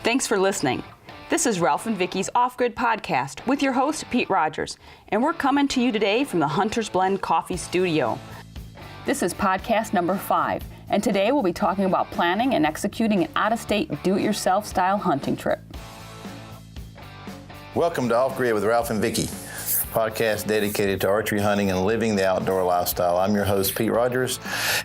Thanks for listening. This is Ralph and Vicki's OffGrid podcast with your host, Pete Rogers, and we're coming to you today from the Hunter's Blend Coffee Studio. This is podcast number 5, and today we'll be talking about planning and executing an out-of-state do-it-yourself style hunting trip. Welcome to OffGrid with Ralph and Vicki, podcast dedicated to archery hunting and living the outdoor lifestyle. I'm your host, Pete Rogers,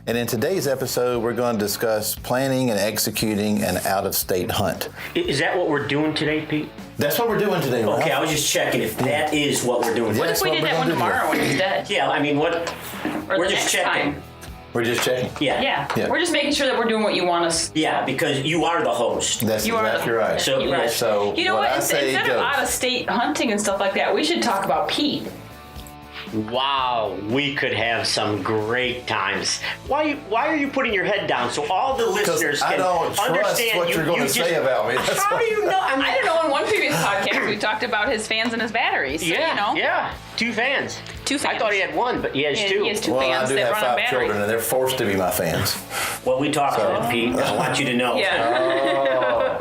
and in today's episode, we're going to discuss planning and executing an out-of-state hunt. Is that what we're doing today, Pete? That's what we're doing today, Ralph. Okay, I was just checking if that is what we're doing. What if we did that one tomorrow when he's dead? Yeah, I mean, what? Or We're the just next checking. time? We're just checking. Yeah. We're just making sure that we're doing what you want us. Yeah, because you are the host. That's exactly right. So, You're right. So You know what? I say Instead of out-of-state hunting and stuff like that, we should talk about Pete. Wow, we could have some great times. Why are you putting your head down so all the listeners I can don't trust understand what you're going to say about me. That's How do you know? I mean, I don't know. In one previous podcast, we talked about his fans and his batteries. So, yeah. 2 fans. 2 fans. I thought he had 1, but he has 2. He has 2 Well, fans I do that have run on 5 battery. children, and they're forced to be my fans. Well, we talked about it, Pete. I want you to know. Yeah.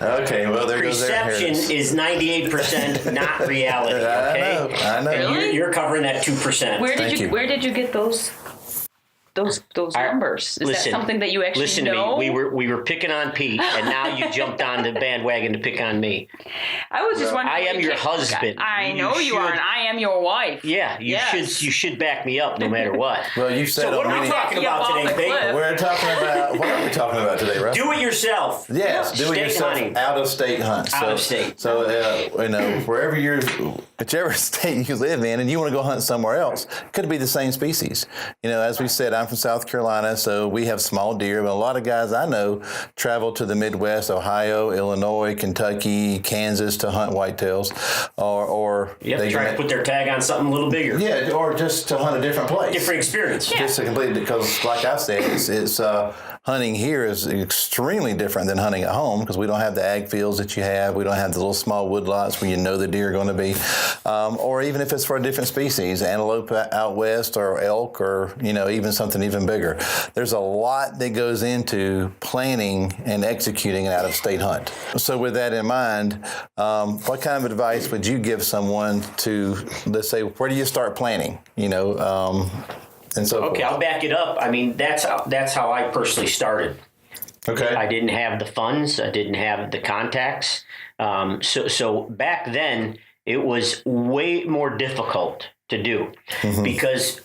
Okay, well, there goes their Perception inheritance. is 98% not reality, okay? I know. Really? You're covering that 2%. Thank you. Where did you get those numbers? Is that something that you actually listen know? to me. We were picking on Pete, and now you jumped on the bandwagon to pick on me. I was just wondering. I am your husband. I know you are, and I am your wife. Yeah, you should back me up no matter what. Well, you said So what are we talking about today, Pete? We're talking about, what are we talking about today, Ralph? Do it yourself. Yes, do it State yourself. hunting. Out-of-state hunt. Out of state. So, whichever state you live in, and you want to go hunt somewhere else, could be the same species. As we said, I'm from South Carolina, so we have small deer, but a lot of guys I know travel to the Midwest, Ohio, Illinois, Kentucky, Kansas to hunt whitetails, or They try to put their tag on something a little bigger. Yeah, or just to hunt a different place. Different experience. Yeah. Just to complete it, because like I said, it's hunting here is extremely different than hunting at home because we don't have the ag fields that you have. We don't have the little small wood lots where you know the deer are going to be. Or even if it's for a different species, antelope out west or elk or, even something even bigger. There's a lot that goes into planning and executing an out-of-state hunt. So with that in mind, what kind of advice would you give someone to, let's say, where do you start planning? And so Okay, I'll back it up. I mean, that's how I personally started. Okay. I didn't have the funds. I didn't have the contacts. So back then, it was way more difficult to do because,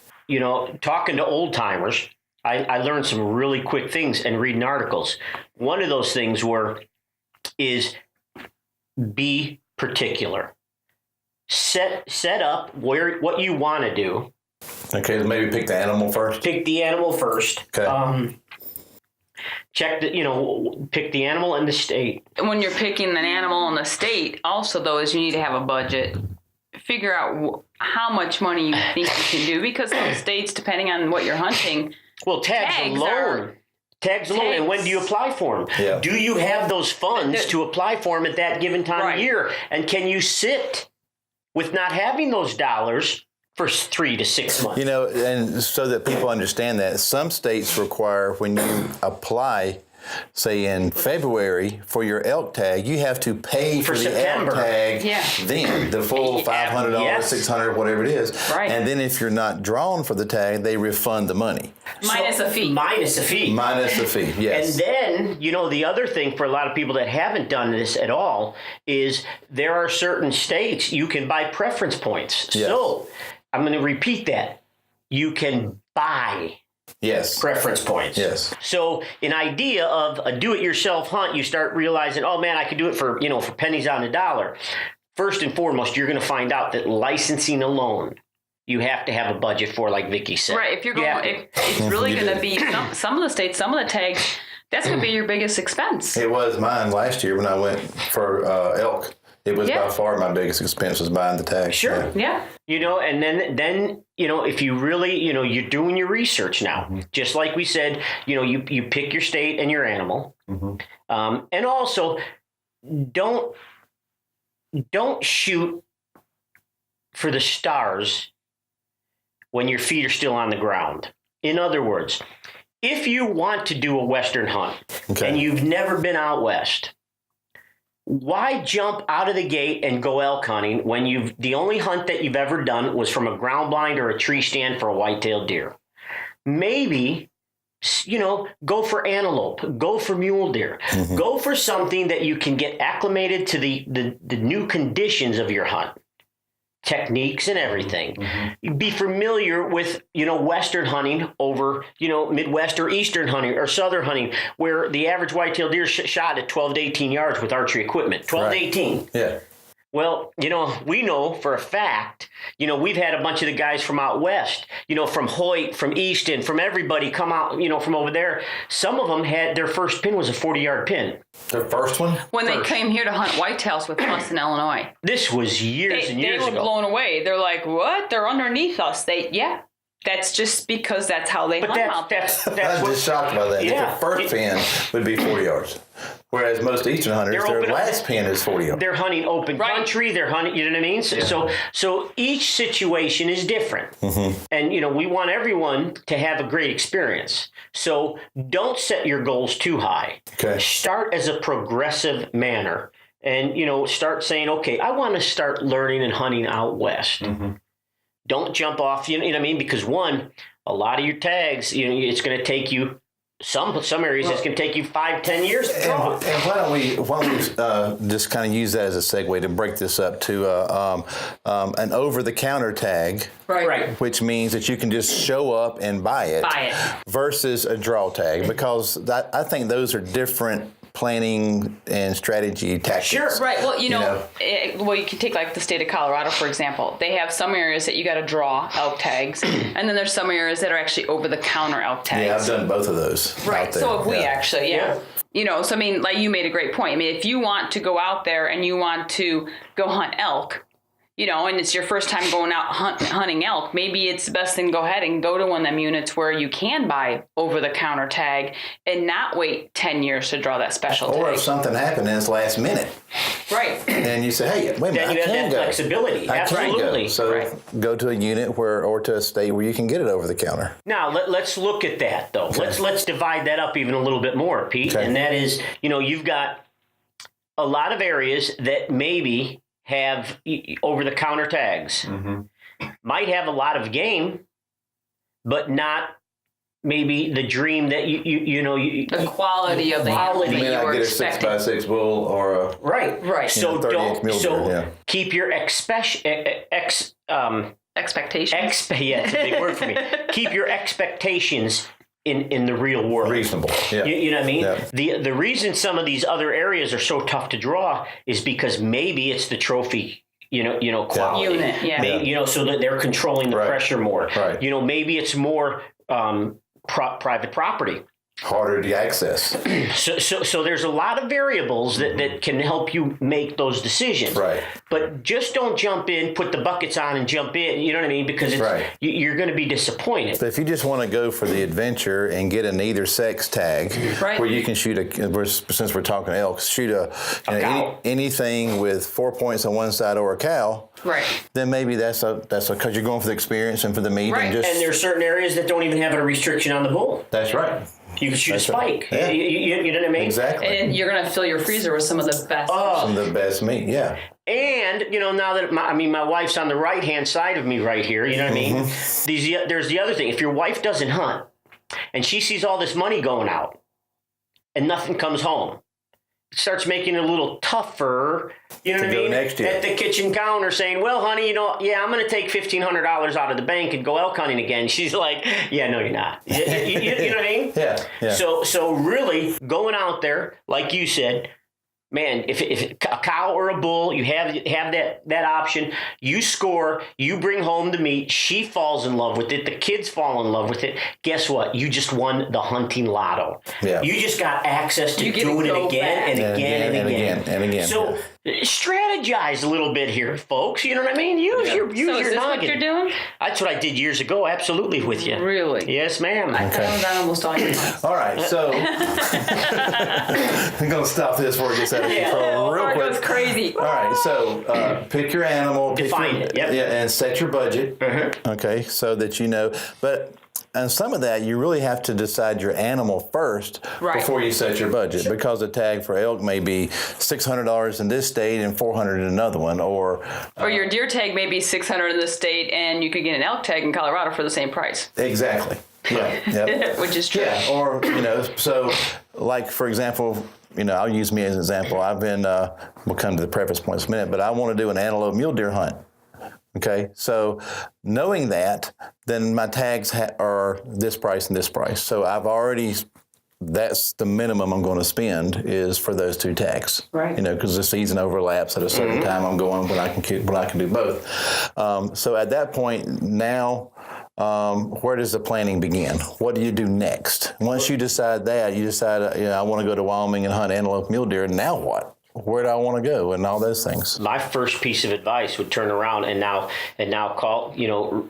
talking to old timers, I learned some really quick things and reading articles. One of those things is be particular. Set up what you want to do. Okay, maybe pick the animal first. Pick the animal first. Okay. Pick the animal and the state. When you're picking an animal in the state, also though, is you need to have a budget. Figure out how much money you think you can do, because some states, depending on what you're hunting, Well, tags alone. And when do you apply for them? Yeah. Do you have those funds to apply for them at that given time of year? And can you sit with not having those dollars for 3 to 6 months? And so that people understand that some states require when you apply, say in February for your elk tag, you have to pay for the September. elk tag then, the full $500, Yes. $600, whatever it is. Right. And then if you're not drawn for the tag, they refund the money. minus a fee. Minus a fee. Minus the fee, yes. And then, the other thing for a lot of people that haven't done this at all is there are certain states you can buy preference points. Yes. So I'm going to repeat that. You can buy Yes. preference points. Yes. So an idea of a do-it-yourself hunt, you start realizing, oh man, I could do it for pennies on the dollar. First and foremost, you're going to find out that licensing alone, you have to have a budget for, like Vicki said. Right. If you're going, if it's really going to be some of the states, some of the tags, that's going to be your biggest expense. It was mine last year when I went for elk. It was by far my biggest expense was buying the tag. Sure. Yeah. And then if you really, you're doing your research now, just like we said, you pick your state and your animal. And also don't shoot for the stars when your feet are still on the ground. In other words, if you want to do a Western hunt and you've never been out west, why jump out of the gate and go elk hunting when the only hunt that you've ever done was from a ground blind or a tree stand for a white-tailed deer? Maybe, go for antelope, go for mule deer, go for something that you can get acclimated to the new conditions of your hunt, techniques and everything. Be familiar with, Western hunting over, Midwest or Eastern hunting or Southern hunting, where the average white-tailed deer shot at 12 to 18 yards with archery equipment, 12 to 18. Yeah. Well, we know for a fact, we've had a bunch of the guys from out west, from Hoyt, from Easton, from everybody come out, from over there. Some of them had their first pin was a 40-yard pin. Their first one? When they came here to hunt whitetails with us in Illinois. This was years and years ago. They were blown away. They're like, what? They're underneath us. That's just because that's how they hunt out there. I'm just shocked by that. Yeah. Their first pin would be 40 yards. Whereas most Eastern hunters, their last pin is 40 yards. They're hunting open country. They're hunting, you know what I mean? So each situation is different. And, we want everyone to have a great experience. So don't set your goals too high. Okay. Start as a progressive manner and, start saying, okay, I want to start learning and hunting out west. Don't jump off, you know what I mean? Because a lot of your tags, it's going to take you some areas. It's going to take you 5-10 years to draw. And why don't we just kind of use that as a segue to break this up to an over-the-counter tag, Right. which means that you can just show up and buy it, versus a draw tag, because I think those are different planning and strategy tactics. Sure. Right. Well, you can take like the state of Colorado, for example. They have some areas that you got to draw elk tags, and then there's some areas that are actually over-the-counter elk tags. Yeah, I've done both of those. Right. Out there. So if we actually, so I mean, like you made a great point. I mean, if you want to go out there and you want to go hunt elk, and it's your first time going out hunting elk, maybe it's the best thing to go ahead and go to one of them units where you can buy over-the-counter tag and not wait 10 years to draw that special tag. Or if something happened and it's last minute. Right. And you say, hey, wait a minute, Then you I can have go. that flexibility. I Absolutely. can go. So go to a unit or to a state where you can get it over the counter. Now, let's look at that, though. Okay. Let's divide that up even a little bit more, Pete. Okay. And that is, you've got a lot of areas that maybe have over-the-counter tags. Might have a lot of game, but not maybe the dream that the quality of the animal that You may you not were get expecting. a 6x6 bull or a right. So 30-inch mule deer, keep your Expectations. it's a big word for me. Keep your expectations in the real world. reasonable. Yeah. You know what I mean? Yeah. The reason some of these other areas are so tough to draw is because maybe it's the trophy, quality. Unit, Maybe, so that they're controlling the pressure more. Right. Maybe it's more private property. Harder to access. So there's a lot of variables that can help you make those decisions. Right. But just don't jump in, put the buckets on and jump in, you know what I mean? Because you're going to be disappointed. But if you just want to go for the adventure and get an either sex tag, where you can shoot since we're talking elk, shoot cow. anything with 4 points on one side or a cow, then maybe that's because you're going for the experience and for the meat. Right. And And there are certain areas that don't even have a restriction on the bull. that's right. You can shoot a spike. Yeah. You know what I mean? Exactly. And you're going to fill your freezer with some of the best. Some of the best meat, yeah. And, now that, my wife's on the right-hand side of me right here, you know what I mean? There's the other thing. If your wife doesn't hunt and she sees all this money going out and nothing comes home, it starts making it a little tougher, you know what I mean? Next year. At the kitchen counter saying, well, honey, I'm going to take $1,500 out of the bank and go elk hunting again. She's like, yeah, no, you're not. You know what I mean? Yeah. So really going out there, like you said, man, if a cow or a bull, you have that option. You score, you bring home the meat. She falls in love with it. The kids fall in love with it. Guess what? You just won the hunting lotto. Yeah. You just got access to You get to doing it go again back. and again. So strategize a little bit here, folks. You know what I mean? Use your So is this noggin. what you're doing? That's what I did years ago. Absolutely with you. Really? Yes, ma'am. I thought I was on almost all your months. All right, so I'm going to stop this before it gets out of control real Or it quick. goes crazy. All right, so pick your animal, Define it, yep. and set your budget. Okay, so that you know. But And some of that, you really have to decide your animal first before you set your budget, because a tag for elk may be $600 in this state and $400 in another one, or your deer tag may be $600 in this state, and you could get an elk tag in Colorado for the same price. Exactly. Yeah. Yep. Which is true. Yeah. Or so like for example, I'll use me as an example. I've been. We'll come to the preface points in a minute, but I want to do an antelope mule deer hunt. Okay, so knowing that, then my tags are this price and this price. So that's the minimum I'm going to spend is for those two tags. Right. Because the season overlaps at a certain time. I'm going when I can do both. So at that point now, where does the planning begin? What do you do next? Once you decide that, I want to go to Wyoming and hunt antelope mule deer. Now what? Where do I want to go and all those things? My first piece of advice would turn around and now call,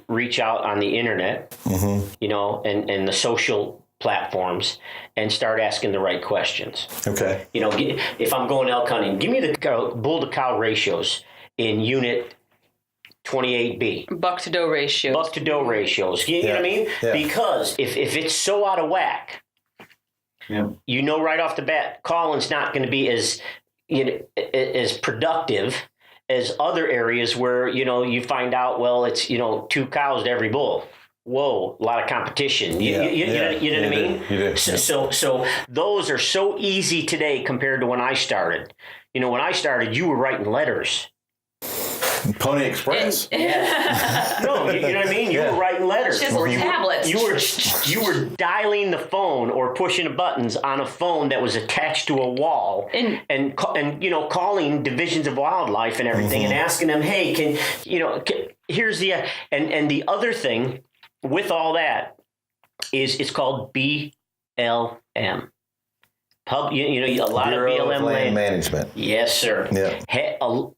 reach out on the internet, and the social platforms and start asking the right questions. Okay. If I'm going elk hunting, give me the bull to cow ratios in unit 28B. Buck to doe ratios. You know what I mean? Yeah. Because if it's so out of whack, right off the bat, calling's not going to be as productive as other areas where, you find out, well, it's, 2 cows to every bull. Whoa, a lot of competition. You know what I mean? You do. So those are so easy today compared to when I started. When I started, you were writing letters. Pony Express. No, you know what I mean? You were writing letters. Just tablets. You were dialing the phone or pushing buttons on a phone that was attached to a wall and calling divisions of wildlife and everything and asking them, hey, here's the and the other thing with all that is it's called BLM. A lot Bureau of BLM Land Management. Yes, sir. Yeah.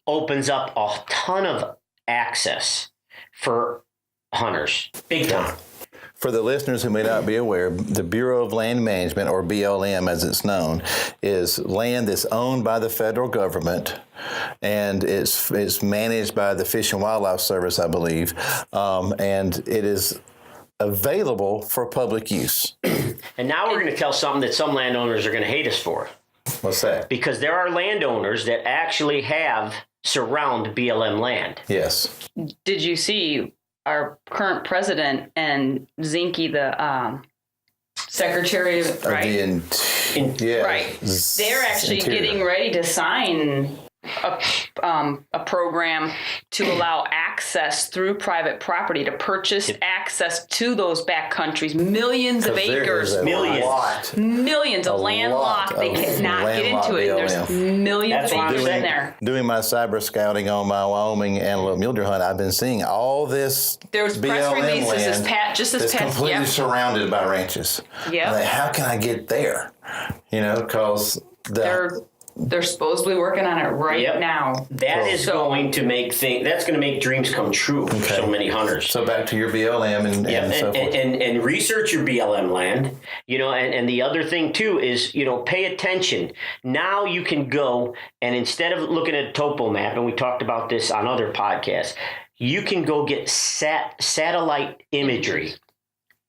Opens up a ton of access for hunters. Big time. For the listeners who may not be aware, the Bureau of Land Management, or BLM as it's known, is land that's owned by the federal government, and it's managed by the Fish and Wildlife Service, I believe, and it is available for public use. And now we're going to tell something that some landowners are going to hate us for. What's that? Because there are landowners that actually surround BLM land. Yes. Did you see our current president and Zinke, the secretary, right? Right. They're actually getting ready to sign a program to allow access through private property to purchase access to those back countries. Millions of acres, millions of landlocked. They cannot get into it. There's millions of acres in there. Doing my cyber scouting on my Wyoming antelope mule deer hunt, I've been seeing all this. There's BLM press releases land this that's past completely surrounded by ranches. Yeah. Like, how can I get there? Because they're supposedly working on it right now. That is going to make that's going to make dreams come true for so many hunters. So back to your BLM and so forth. And research your BLM land, and the other thing too is, pay attention. Now you can go and instead of looking at a topo map, and we talked about this on other podcasts, you can go get satellite imagery.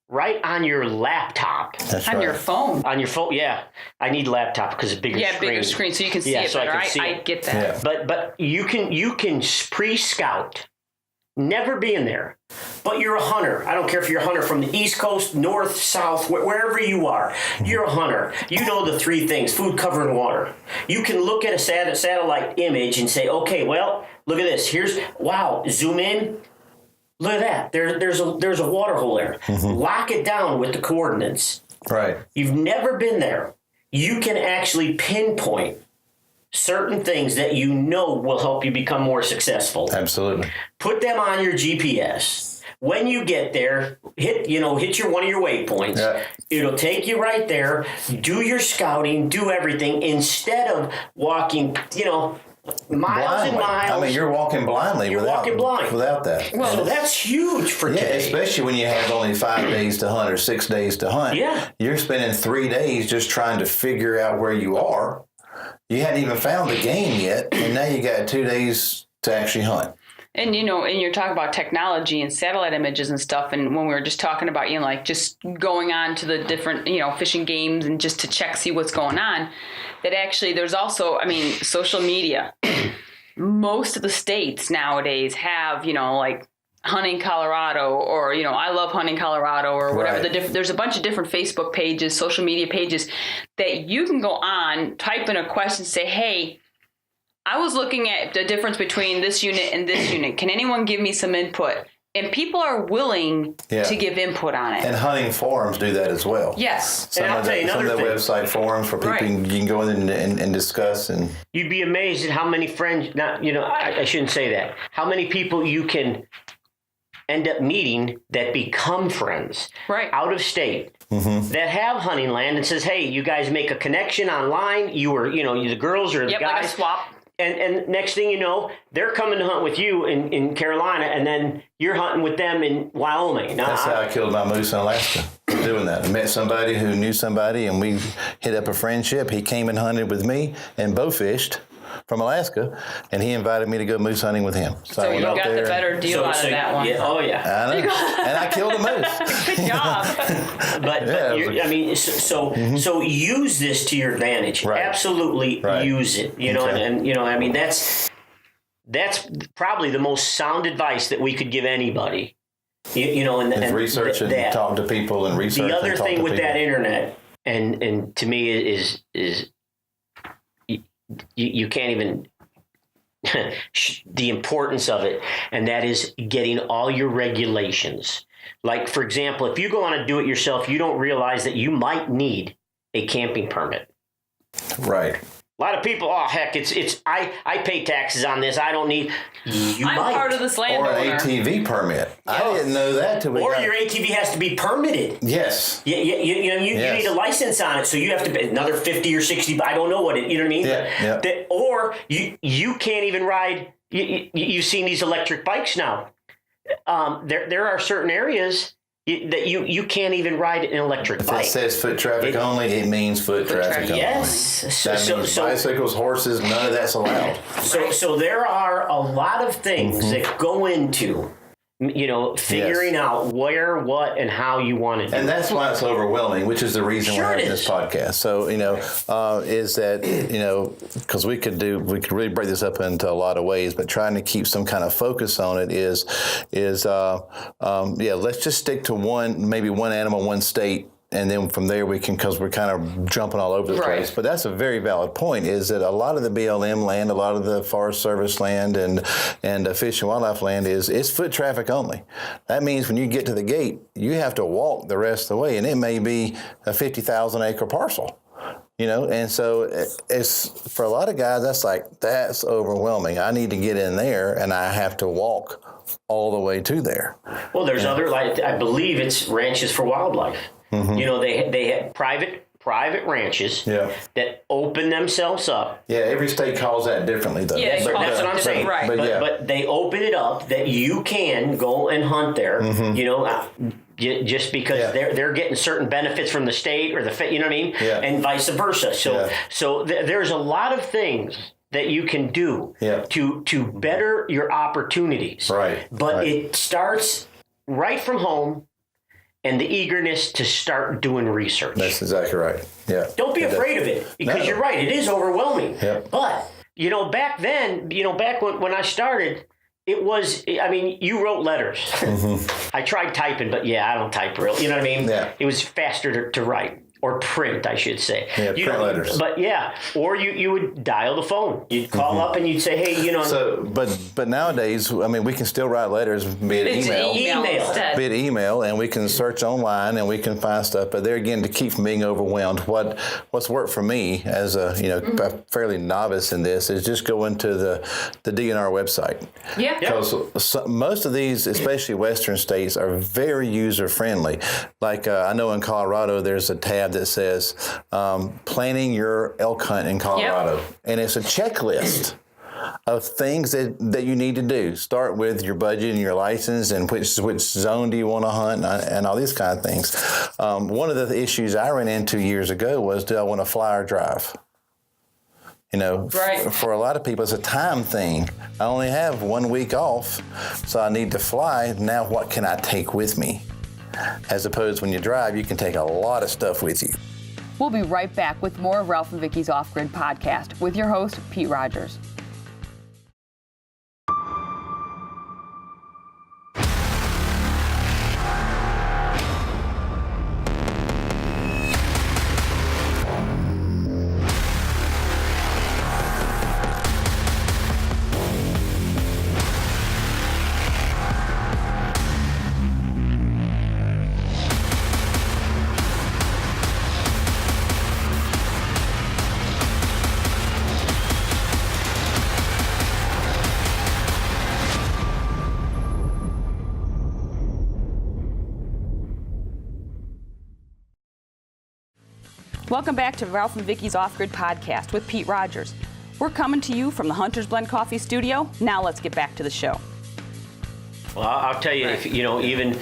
Right on your laptop. That's on right. your phone. On your phone, yeah. I need a laptop because it's bigger screen. Yeah, bigger screen so you can see it better. I get that. Yeah. But you can pre-scout, never being there. But you're a hunter. I don't care if you're a hunter from the East Coast, North, South, wherever you are. You're a hunter. You know the 3 things: food, cover, and water. You can look at a satellite image and say, okay, well, look at this. Zoom in. Look at that. There's a water hole there. Lock it down with the coordinates. Right. You've never been there. You can actually pinpoint certain things that will help you become more successful. Absolutely. Put them on your GPS. When you get there, hit one of your waypoints. Yeah. It'll take you right there. Do your scouting. Do everything instead of walking. Miles and miles. I mean, you're walking blindly. Without that. Well, so that's huge for today. Especially when you have only 5 days to hunt or 6 days to hunt. Yeah. You're spending 3 days just trying to figure out where you are. You hadn't even found the game yet, and now you got 2 days to actually hunt. And, and you're talking about technology and satellite images and stuff. And when we were just talking about, like just going on to the different, fishing games and just to see what's going on, that actually there's also, social media. Most of the states nowadays have, like Hunting Colorado or, I love Hunting Colorado or whatever. Right. There's a bunch of different Facebook pages, social media pages that you can go on, type in a question, say, hey, I was looking at the difference between this unit and this unit. Can anyone give me some input? And people are willing to give input on it. And hunting forums do that as well. Yes. Some of the website forums where people you can go in and discuss. And you'd be amazed at how many friends, I shouldn't say that, how many people you can end up meeting that become friends out of state. Mm-hmm. That have hunting land and says, hey, you guys make a connection online. You were, the girls or the guys. Like a swap. And next thing you know, they're coming to hunt with you in Carolina, and then you're hunting with them in Wyoming. Now, that's how I killed my moose in Alaska, doing that. I met somebody who knew somebody, and we hit up a friendship. He came and hunted with me and bow fished from Alaska, and he invited me to go moose hunting with him. So you got the better deal out of that one. Yeah, oh, yeah. I know. And I killed a moose. Good job. So use this to your advantage. Right. Absolutely use it. That's probably the most sound advice that we could give anybody. And research and talk to people and research. The other thing with that internet, and to me is you can't even the importance of it, and that is getting all your regulations. Like, for example, if you go on a do-it-yourself, you don't realize that you might need a camping permit. Right. A lot of people, I pay taxes on this. I don't need. I'm part of this landowner. Or an ATV permit. I didn't know that till we Or your ATV has to be permitted. Yes. You need a license on it, so you have to pay another 50 or 60. I don't know what it. You know what I mean? Yeah. Or you can't even ride. You've seen these electric bikes now. There are certain areas that you can't even ride an electric bike. If it says foot traffic only, it means foot traffic only. Yes. That means bicycles, horses, none of that's allowed. So there are a lot of things that go into figuring out where, what, and how you want to do it. And that's why it's overwhelming, which is the reason we're having this podcast. So, is that, because we could really break this up into a lot of ways, but trying to keep some kind of focus on it is let's just stick to maybe one animal, one state. And then from there because we're kind of jumping all over the place. But that's a very valid point, is that a lot of the BLM land, a lot of the Forest Service land and Fish and Wildlife land it's foot traffic only. That means when you get to the gate, you have to walk the rest of the way, and it may be a 50,000 acre parcel. And so it's for a lot of guys, that's overwhelming. I need to get in there, and I have to walk all the way to there. Well, there's other, I believe it's Ranches for Wildlife. Mm-hmm. They have private ranches that open themselves up. Yeah, every state calls that differently, though. Yeah, that's what I'm saying. Right. But they open it up that you can go and hunt there. Mm-hmm. Just because they're getting certain benefits from the state or you know what I mean, and vice versa. So there's a lot of things that you can do to better your opportunities. Right. But it starts right from home. And the eagerness to start doing research. That's exactly right. Yeah. Don't be afraid of it, because you're right. It is overwhelming. Yep. But, back then, back when I started, it was, you wrote letters. Mm-hmm. I tried typing, but I don't type real. You know what I mean? Yeah. It was faster to write. Or print, I should say. Yeah, print letters. But or you would dial the phone. You'd call up and you'd say, hey, So, but nowadays, we can still write letters via email, and we can search online and we can find stuff. But there again, to keep from being overwhelmed, what's worked for me as a a fairly novice in this is just go into the DNR website. Yeah. Because most of these, especially Western states, are very user friendly. Like I know in Colorado, there's a tab that says planning your elk hunt in Colorado. And it's a checklist of things that you need to do. Start with your budget and your license and which zone do you want to hunt and all these kind of things. One of the issues I ran into years ago was, do I want to fly or drive? Right. For a lot of people, it's a time thing. I only have 1 week off, so I need to fly. Now, what can I take with me? As opposed when you drive, you can take a lot of stuff with you. We'll be right back with more of Ralph and Vicki's Off-Grid podcast with your host, Pete Rogers. Welcome back to Ralph and Vicki's Off-Grid podcast with Pete Rogers. We're coming to you from the Hunter's Blend Coffee studio. Now let's get back to the show. Well, I'll tell you, even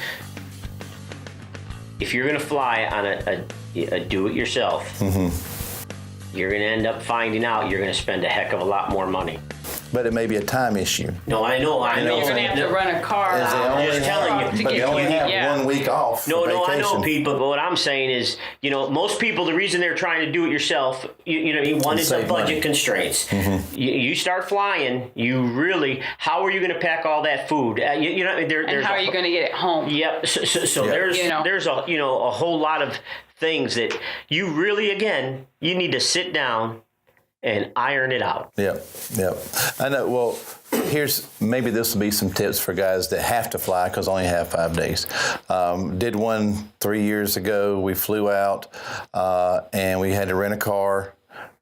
if you're going to fly on a do-it-yourself, you're going to end up finding out you're going to spend a heck of a lot more money. But it may be a time issue. No, I know. You're going to have to run a car. I'm just telling you. But they only have 1 week off. No, I know, Pete, but what I'm saying is, most people, the reason they're trying to do it yourself, one is the budget constraints. You start flying, how are you going to pack all that food? And how are you going to get it home? Yep. So there's a whole lot of things that you really, again, you need to sit down and iron it out. Yep. I know. Well, maybe this will be some tips for guys that have to fly because I only have 5 days. Did one 3 years ago. We flew out and we had to rent a car,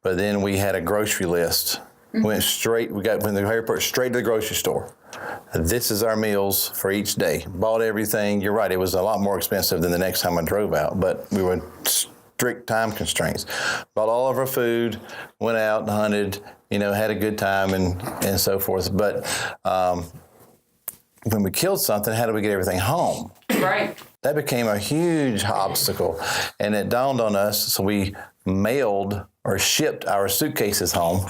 but then we had a grocery list. Went from the airport straight to the grocery store. This is our meals for each day. Bought everything. You're right. It was a lot more expensive than the next time I drove out, but we were strict time constraints. Bought all of our food, went out and hunted, had a good time and so forth. But when we killed something, how do we get everything home? Right. That became a huge obstacle. And it dawned on us, so we mailed or shipped our suitcases home.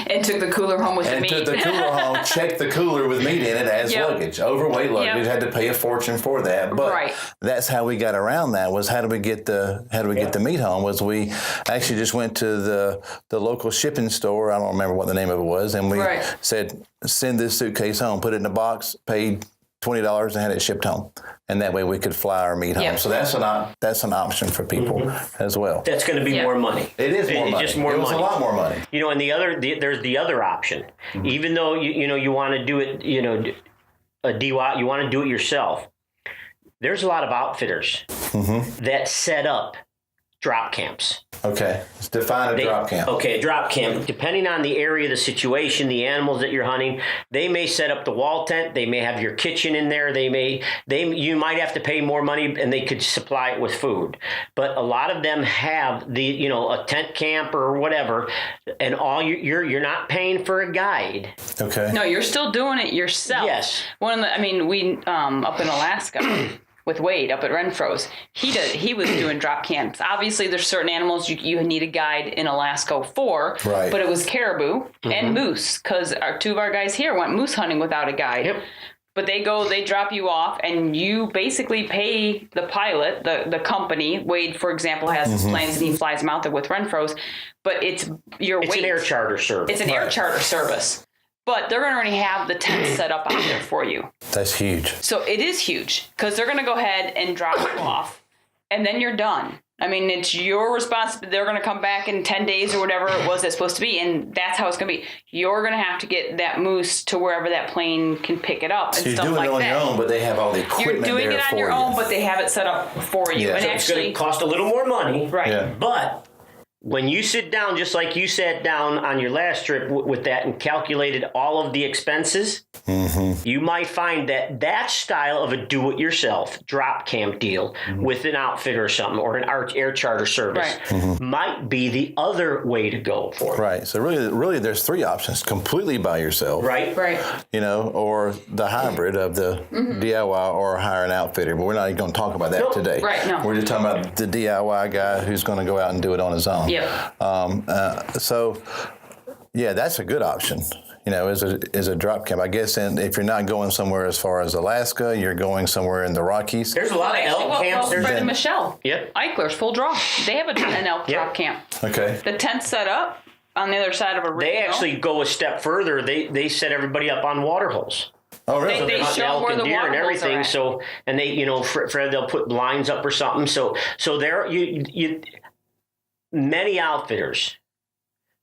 And took the cooler home with the meat. And took the cooler home, checked the cooler with meat in it as luggage, overweight luggage. Had to pay a fortune for that. But that's how we got around that. Was how do we get the meat home? Was we actually just went to the local shipping store. I don't remember what the name of it was, and we said, send this suitcase home, put it in a box, paid $20 and had it shipped home, and that way we could fly our meat home. So that's an option for people as well. That's going to be more money. It is more money. Just more money. It was a lot more money. And there's the other option. Even though you want to do it, a DIY, you want to do it yourself. There's a lot of outfitters that set up drop camps. Okay, let's define a drop camp. Okay, a drop camp. Depending on the area, the situation, the animals that you're hunting, they may set up the wall tent. They may have your kitchen in there. You might have to pay more money, and they could supply it with food. But a lot of them have a tent camp or whatever, and all you're not paying for a guide. Okay. No, you're still doing it yourself. Yes. We up in Alaska. With Wade up at Renfro's, he was doing drop camps. Obviously, there's certain animals you need a guide in Alaska for, but it was caribou and moose, because two of our guys here went moose hunting without a guide. Yep. But they drop you off, and you basically pay the pilot, the company. Wade, for example, has his planes, and he flies them out there with Renfro's. But it's an air charter service. It's an air charter service. But they're going to already have the tent set up out there for you. That's huge. So it is huge, because they're going to go ahead and drop you off, and then you're done. I mean, it's your responsibility. They're going to come back in 10 days or whatever it was that's supposed to be, and that's how it's going to be. You're going to have to get that moose to wherever that plane can pick it up and stuff like that. So you're doing it on your own, but they have all the equipment there for you. You're doing it on your own, but they have it set up for you. Yeah. And so it's going to cost a little more money. Right. Yeah. But when you sit down, just like you sat down on your last trip with that and calculated all of the expenses, you might find that style of a do-it-yourself drop camp deal with an outfitter or something, or an air charter service, might be the other way to go for it. Right. So really, there's three options: completely by yourself, Right. Or the hybrid of the DIY or hire an outfitter. But we're not even going to talk about that today. Right. No. We're just talking about the DIY guy who's going to go out and do it on his own. So, yeah, that's a good option. Is a drop camp. I guess if you're not going somewhere as far as Alaska, you're going somewhere in the Rockies. There's a lot of elk camps. Fred and Michelle. Yep. Eichler's Full Draw. They have an elk drop camp. Okay. The tent's set up on the other side of a river. They actually go a step further. They set everybody up on water holes. Oh, really? They show elk where and the deer water and holes everything. are at. So, and they, Fred, they'll put blinds up or something. So there, many outfitters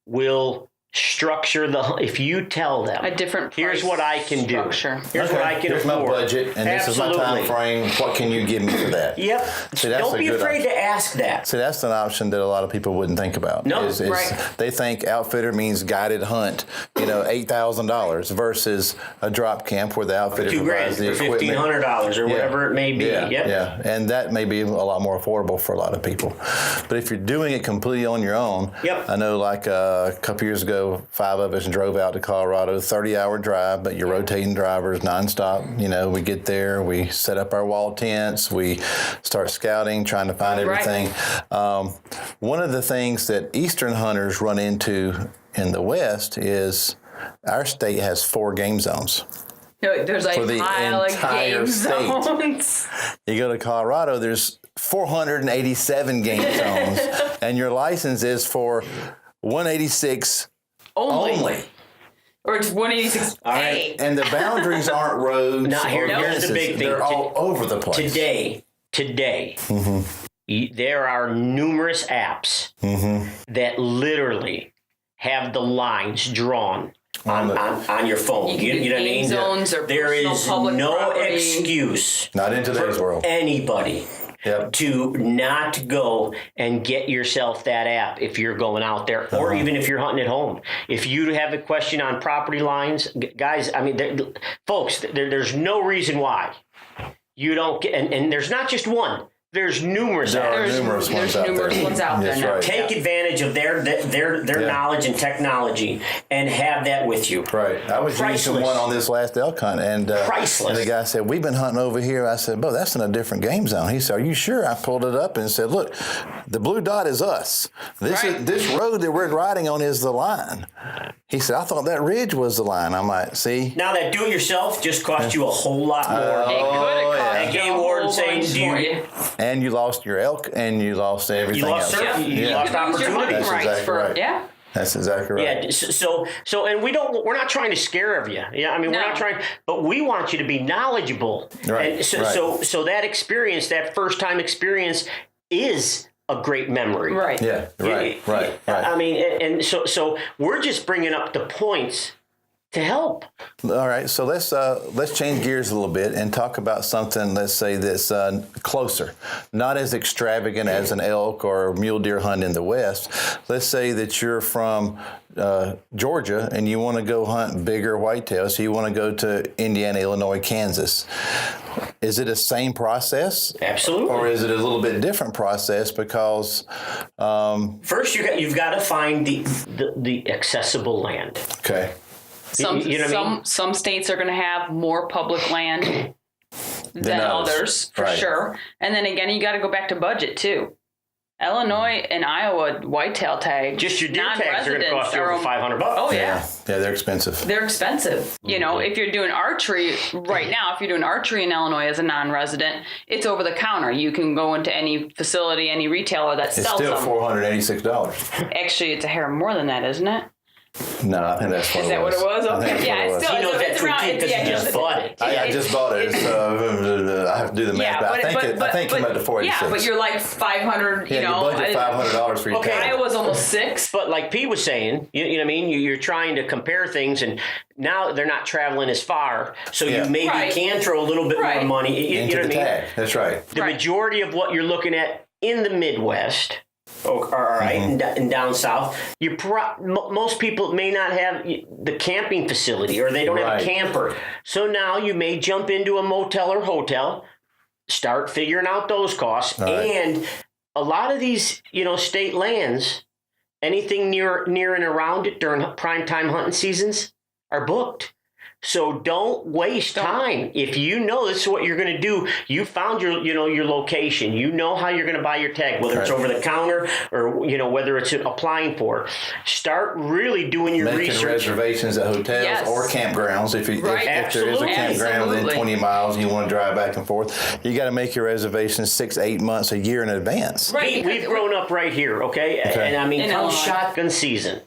will structure if you tell them a different here's what I can structure. do. Here's what I can Here's afford. my budget, and this is my time frame. What can you give me for that? Yep. See, that's Don't a be good afraid option. to ask that. See, that's an option that a lot of people wouldn't think about. No, right. They think outfitter means guided hunt, $8,000 versus a drop camp where the outfitter provides the $2,000 or equipment. $1,500 or whatever it may be. Yeah, and that may be a lot more affordable for a lot of people. But if you're doing it completely on your own, I know like a couple years ago, 5 of us drove out to Colorado, 30-hour drive, but you're rotating drivers nonstop. We get there, we set up our wall tents, we start scouting, trying to find everything. One of the things that Eastern hunters run into in the West is our state has 4 game zones. No, there's like for the pile of entire game state. zones. You go to Colorado, there's 487 game zones, and your license is for 186 only. Or it's 186. All right. And the boundaries aren't roads. Now, here's the big thing. They're all over the place. Today, there are numerous apps that literally have the lines drawn on your phone. You know what I mean? Zones or there is public no property. excuse Not in today's for world. anybody to not go and get yourself that app if you're going out there, or even if you're hunting at home. If you have a question on property lines, guys, I mean, folks, there's no reason why you don't get, and there's not just one. There's numerous There are apps. numerous ones out there. Numerous ones out there That's now. right. Take advantage of their knowledge and technology and have that with you. Right. I was using one on this last elk hunt, and Priceless. And the guy said, "We've been hunting over here." I said, "Bo, that's in a different game zone." He said, "Are you sure?" I pulled it up and said, "Look, the blue dot is us. This road that we're riding on is the line." He said, "I thought that ridge was the line." I'm like, "See." Now that do-it-yourself just cost you a whole lot more. It could have cost And you game a whole warden saying, bunch "Do for you?" you. And you lost your elk, and you lost everything You lost else. surf, you You lost could lose your hunting That's opportunity. rights exactly for right. yeah. That's exactly right. Yeah, so, and we're not trying to scare of you. Yeah, I mean, we're No. not trying, but we want you to be knowledgeable. Right, And so, right. so that experience, that first time experience, is a great memory. Right. Yeah, right. I mean, and so we're just bringing up the points to help. All right, so let's change gears a little bit and talk about something, let's say, that's closer, not as extravagant as an elk or mule deer hunt in the West. Let's say that you're from Georgia and you want to go hunt bigger whitetails, so you want to go to Indiana, Illinois, Kansas. Is it the same process? Absolutely. Or is it a little bit different process because... First, you've got to find the accessible land. Okay. Some You know what I mean? some states are going to have more public land than others. others, for Right. sure. And then again, you got to go back to budget too. Illinois and Iowa whitetail tags. Just your deer tags are going to non-residents cost you over are- $500. Oh yeah. Yeah, they're expensive. They're expensive. You know, if you're doing archery right now, if you're doing archery in Illinois as a non-resident, it's over the counter. You can go into any facility, any retailer that It's sells still them. $486. Actually, it's a hair more than that, isn't it? No, I think that's what Is it that what was. it was? I think Okay. that's Yeah, what it it's was. still He knows it's that's around. routine because he just bought it. I just bought it, so I have to do the math. Yeah, but I think it came up to 486. Yeah, but you're like 500. Yeah, You know, you budget $500 for your Okay. tag. Iowa's almost 6. But like Pete was saying, you know what I mean? You're trying to compare things, and now they're not traveling as far, so Yeah. you maybe Right. can throw a little bit more Right. money. You into know the what I mean? tag. That's right. The Right. majority of what you're looking at in the Midwest, all right, and down south, most people may not have the camping facility, or they don't have Right. a camper. So now you may jump into a motel or hotel, start figuring out those costs, All right. and a lot of these, state lands, anything near and around it during prime time hunting seasons are booked. So don't waste time. If you know this is what you're going to do, you found your location, you know how you're going to buy your tag, whether it's over the counter or, whether it's applying for it. Start really doing your Making research. reservations at hotels or campgrounds. If there is a campground within 20 miles and you want to drive back and forth, you got to make your reservations 6-8 months, a year in advance. Right. We've grown up right here, okay? And I mean, come shotgun season.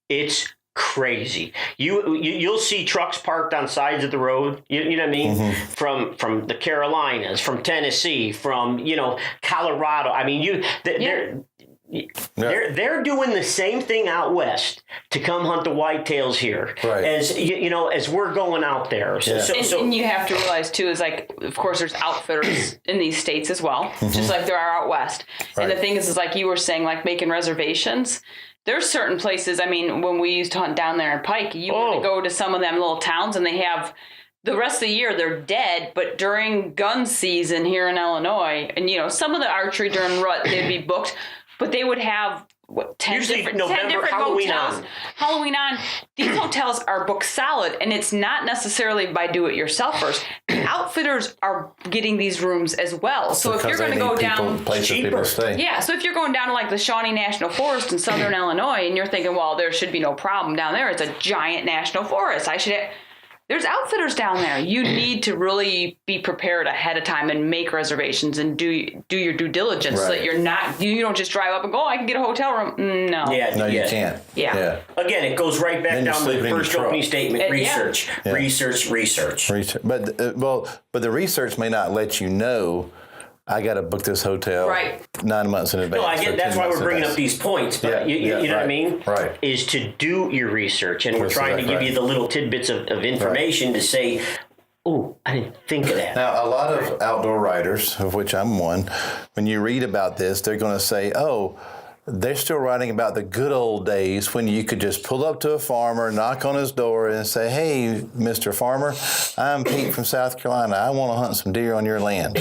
It's crazy. You'll see trucks parked on sides of the road. You know what I mean? From the Carolinas, from Tennessee, from Colorado. I mean, they're doing the same thing out west to come hunt the whitetails here, as we're going out there. And you have to realize too is of course there's outfitters in these states as well, just like there are out west. And the thing is like you were saying, like making reservations. There's certain places, I mean, when we used to hunt down there in Pike, you want to go to some of them little towns and they have, the rest of the year they're dead, but during gun season here in Illinois, and some of the archery during rut, they'd be booked, but they would have 10 different Halloween hotels. on. Halloween on. These hotels are booked solid, and it's not necessarily by do-it-yourselfers. Outfitters are getting these rooms as well. So if you're going to go down, cheaper. Yeah. So if you're going down to like the Shawnee National Forest in southern Illinois, and you're thinking, well, there should be no problem down there. It's a giant national forest. There's outfitters down there. You need to really be prepared ahead of time and make reservations and do your due diligence so that you don't just drive up and go, oh, I can get a hotel room. No. You can't. Yeah. Again, it goes right back down to the first opening statement. Research. But the research may not let you know, I got to book this hotel 9 months in advance. No, I get that's why we're bringing up these points. But you know what I mean? Right. Is to do your research. And we're trying to give you the little tidbits of information to say, oh, I didn't think of that. Now, a lot of outdoor writers, of which I'm one, when you read about this, they're going to say, they're still writing about the good old days when you could just pull up to a farmer, knock on his door, and say, hey, Mr. Farmer, I'm Pete from South Carolina. I want to hunt some deer on your land.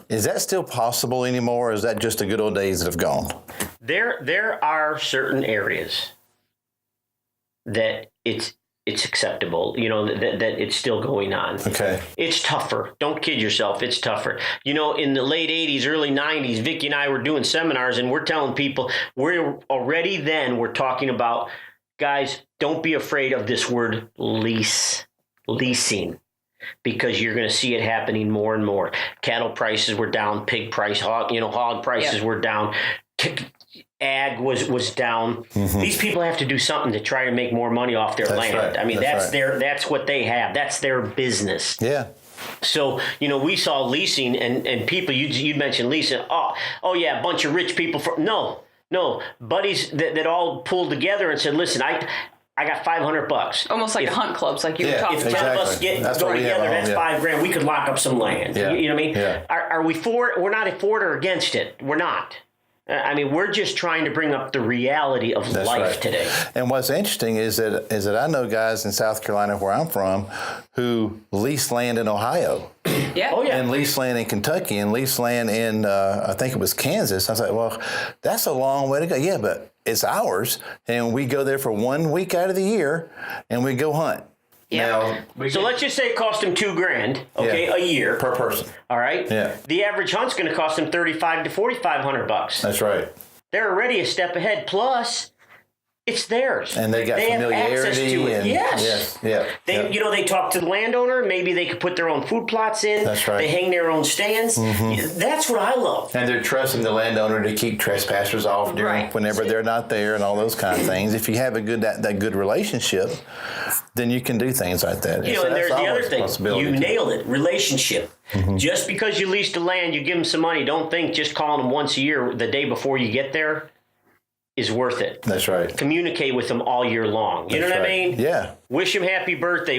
Is that still possible anymore, or is that just the good old days that have gone? There are certain areas that it's acceptable, that it's still going on. Okay. It's tougher. Don't kid yourself. It's tougher. In the late 80s, early 90s, Vicki and I were doing seminars and we're telling people we're talking about, guys, don't be afraid of this word leasing, because you're going to see it happening more and more. Cattle prices were down, pig price, hog prices were down. Ag was down. Mm-hmm. These people have to do something to try to make more money off their land. Right. I mean, that's what they have. That's their business. Yeah. So, we saw leasing and people, you mentioned leasing. Oh yeah, a bunch of rich people. No, buddies that all pulled together and said, listen, I got $500. Almost like hunt clubs, like you were talking about. If 10 of us go together, that's $5,000. We could lock up some land. Yeah. You know what I mean? Yeah. Are we for it? We're not for it or against it. We're not. I mean, we're just trying to bring up the reality of life today. And what's interesting is that I know guys in South Carolina, where I'm from, who lease land in Ohio. Yeah. Oh, yeah. And lease land in Kentucky and lease land in, I think it was Kansas. I was like, well, that's a long way to go. Yeah, but it's ours. And we go there for 1 week out of the year and we go hunt. Yeah. So let's just say it cost him $2,000, a year per person. All right. Yeah. The average hunt's going to cost him $3,500 to $4,500. That's right. They're already a step ahead. Plus, it's theirs. And they got familiarity. Have access to it. Yes. Yeah. They talk to the landowner. Maybe they could put their own food plots in. That's right. They hang their own stands. Mm-hmm. That's what I love. And they're trusting the landowner to keep trespassers off whenever they're not there and all those kind of things. If you have that good relationship, then you can do things like that. And there's the other thing. You nailed it. Relationship. Mm-hmm. Just because you lease the land, you give them some money. Don't think just calling them once a year the day before you get there is worth it. That's right. Communicate with them all year long. You know what I mean? Yeah. Wish them happy birthday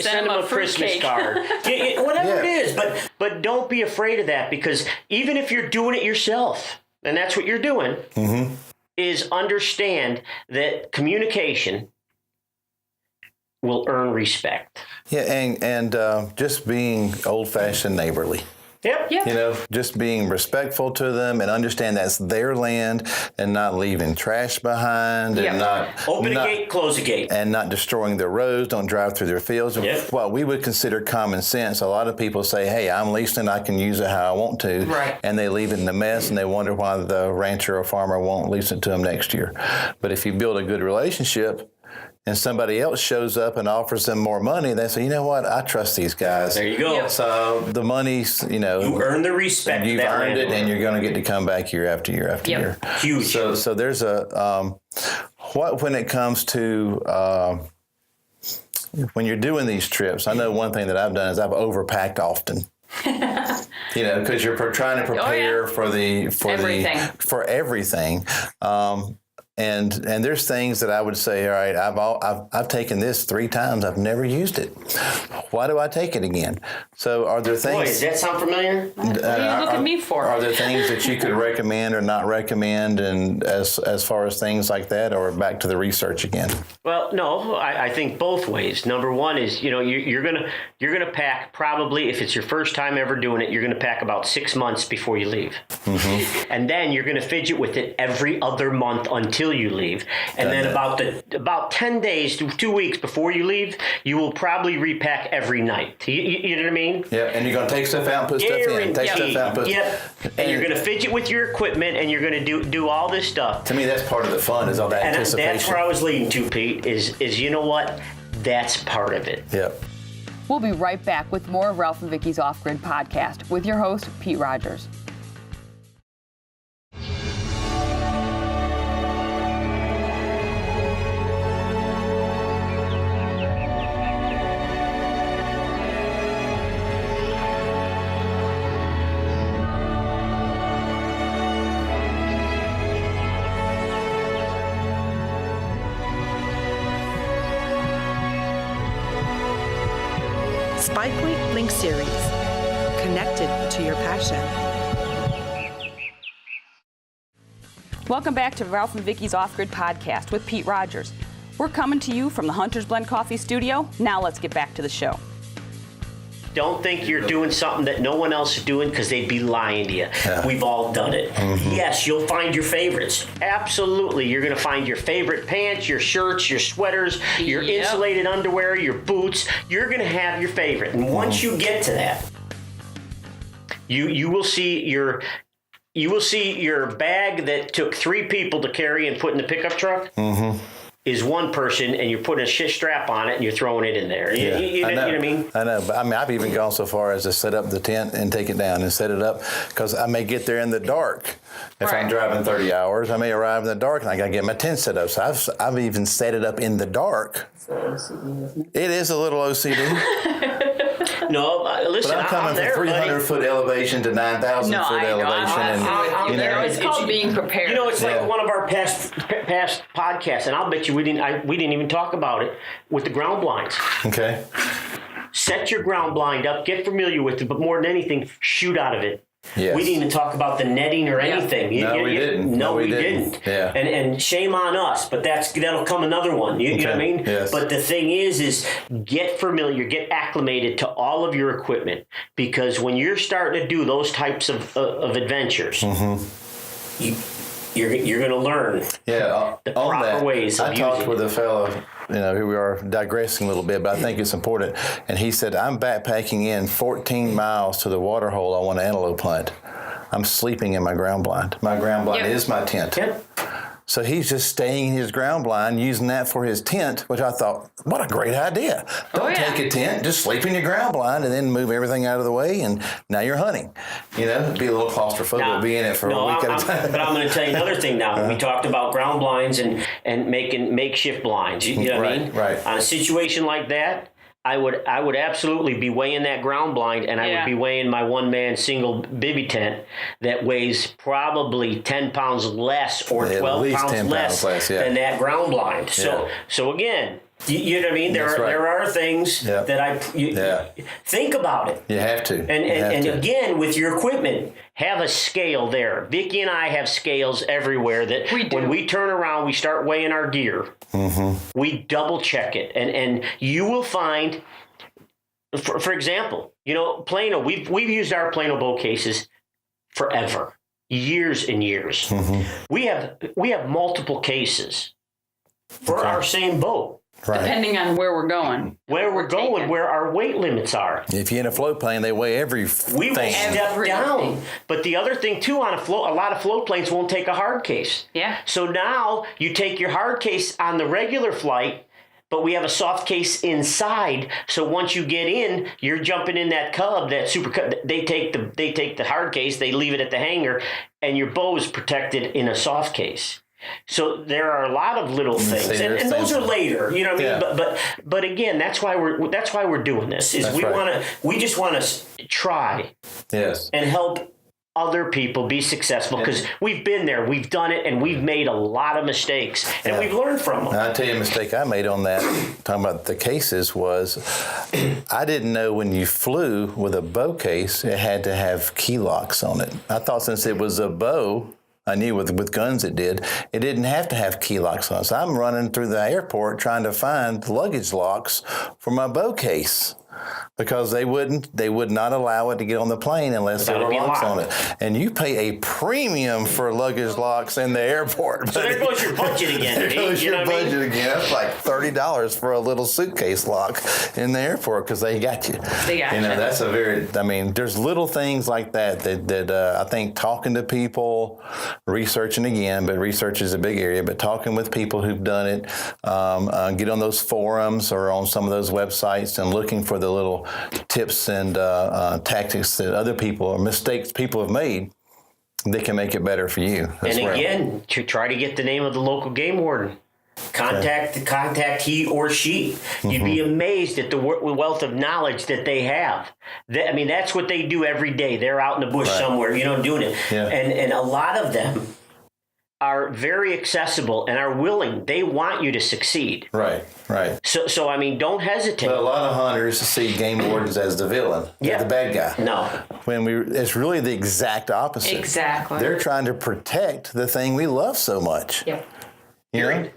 send them a Christmas card. Whatever it is. But don't be afraid of that, because even if you're doing it yourself, and that's what you're doing, is understand that communication will earn respect. Yeah, and just being old-fashioned neighborly. Yep. Yep. You know, just being respectful to them and understand that's their land and not leaving trash behind and not open a gate, close a gate, and not destroying their roads. Don't drive through their fields. Yep. Well, we would consider common sense. A lot of people say, "Hey, I'm leasing, I can use it how I want to," right. and they leave it in a mess, and they wonder why the rancher or farmer won't lease it to them next year. But if you build a good relationship, and somebody else shows up and offers them more money, they say, you know what, I trust these guys. There you go. Yep. So the money's, you earn the respect. You've earned it, and you're going to get to come back year after year after year. Huge. So there's when it comes to when you're doing these trips, I know one thing that I've done is I've overpacked often. Because you're trying to prepare for everything. And there's things that I would say, all right, I've taken this 3 times. I've never used it. Why do I take it again? So are there things? Boy, does that sound familiar? What do you look at me for? Are there things that you could recommend or not recommend, and as far as things like that, or back to the research again? Well, no, I think both ways. Number one is, you're gonna pack probably, if it's your first time ever doing it, you're gonna pack about 6 months before you leave, and then you're gonna fidget with it every other month until you leave, and then about 10 days to 2 weeks before you leave, you will probably repack every night. You know what I mean? Yeah, and you're gonna take stuff out and put stuff in. Take stuff out, put. Yep. And you're gonna fidget with your equipment, and you're gonna do all this stuff. To me, that's part of the fun, is all that anticipation. And that's where I was leading to, Pete. Is you know what? That's part of it. Yep. We'll be right back with more of Ralph and Vicki's Off-Grid podcast with your host, Pete Rogers. SpyPoint Link Series. Connected to your passion. Welcome back to Ralph and Vicki's Off-Grid podcast with Pete Rogers. We're coming to you from the Hunter's Blend Coffee studio. Now let's get back to the show. Don't think you're doing something that no one else is doing, because they'd be lying to you. Yeah. We've all done it. Yes, you'll find your favorites. Absolutely. You're going to find your favorite pants, your shirts, your sweaters, your insulated underwear, your boots. You're going to have your favorite. And once you get to that, you will see your bag that took 3 people to carry and put in the pickup truck. Is one person, and you're putting a shit strap on it, and you're throwing it in there. You know what I mean? I know, but I've even gone so far as to set up the tent and take it down and set it up, because I may get there in the dark. If I'm driving 30 hours, I may arrive in the dark, and I got to get my tent set up. So I've even set it up in the dark. OCD, isn't it? It is a little OCD. No, listen, but I'm coming from 300-foot elevation to 9,000 foot elevation. It's called being prepared. It's like one of our past podcasts, and I'll bet you we didn't even talk about it with the ground blinds. Okay. Set your ground blind up, get familiar with it, but more than anything, shoot out of it. Yes. We didn't even talk about the netting or anything. No, we didn't. No, we didn't. Yeah. And shame on us, but that'll come another one. You know what I mean? Yes. But the thing is get familiar, get acclimated to all of your equipment, because when you're starting to do those types of adventures, you're going to learn the proper ways of using it. I talked with a fellow, here we are digressing a little bit, but I think it's important. And he said, I'm backpacking in 14 miles to the water hole I want to antelope hunt. I'm sleeping in my ground blind. My ground blind is my tent. Yep. So he's just staying in his ground blind, using that for his tent, which I thought, what a great idea. Don't take a tent, just sleep in your ground blind and then move everything out of the way, and now you're hunting. Be a little claustrophobic, be in it for a week at a time. But I'm going to tell you another thing now. We talked about ground blinds and making makeshift blinds. You know what I mean? Right. On a situation like that, I would absolutely be weighing that ground blind, and I would be weighing my one-man single bivy tent that weighs probably 10 pounds less or 12 pounds less than that ground blind. So again, you know what I mean? There are things that think about it. You have to. And again, with your equipment, have a scale there. Vicki and I have scales everywhere that when we turn around, we start weighing our gear. We double check it. And you will find For example, Plano, we've used our Plano bow cases forever, years and years. Mm-hmm. We have multiple cases for our same bow. Right. Depending on where we're going. Where our weight limits are. If you're in a float plane, they weigh everything. We will step down. But the other thing, too, on a lot of float planes won't take a hard case. Yeah. So now you take your hard case on the regular flight, but we have a soft case inside. So once you get in, you're jumping in that Cub, that Super Cub. They take the hard case, they leave it at the hangar, and your bow is protected in a soft case. So there are a lot of little things, and those are later, you know what I mean. But again, that's why we're doing this. Is we just want to try, and help other people be successful, because we've been there, we've done it, and we've made a lot of mistakes, and we've learned from them. I'll tell you a mistake I made on that, talking about the cases, was I didn't know when you flew with a bow case, it had to have key locks on it. I thought since it was a bow, I knew with guns it didn't have to have key locks on it. So I'm running through the airport trying to find luggage locks for my bow case, because they would not allow it to get on the plane unless there were locks on it. And you pay a premium for luggage locks in the airport. So there goes your budget again. There goes your budget again. That's like $30 for a little suitcase lock in the airport, because they got you. That's there's little things like that I think talking to people, researching again, but research is a big area, but talking with people who've done it, get on those forums or on some of those websites and looking for the little tips and tactics that other people, or mistakes people have made, they can make it better for you. And again, to try to get the name of the local game warden. Contact he or she. You'd be amazed at the wealth of knowledge that they have. That's what they do every day. They're out in the bush somewhere, doing it. Yeah. And a lot of them are very accessible and are willing. They want you to succeed. Right. So don't hesitate. But a lot of hunters see game wardens as the villain, the bad guy. No. When it's really the exact opposite. Exactly. They're trying to protect the thing we love so much. Yep. Period.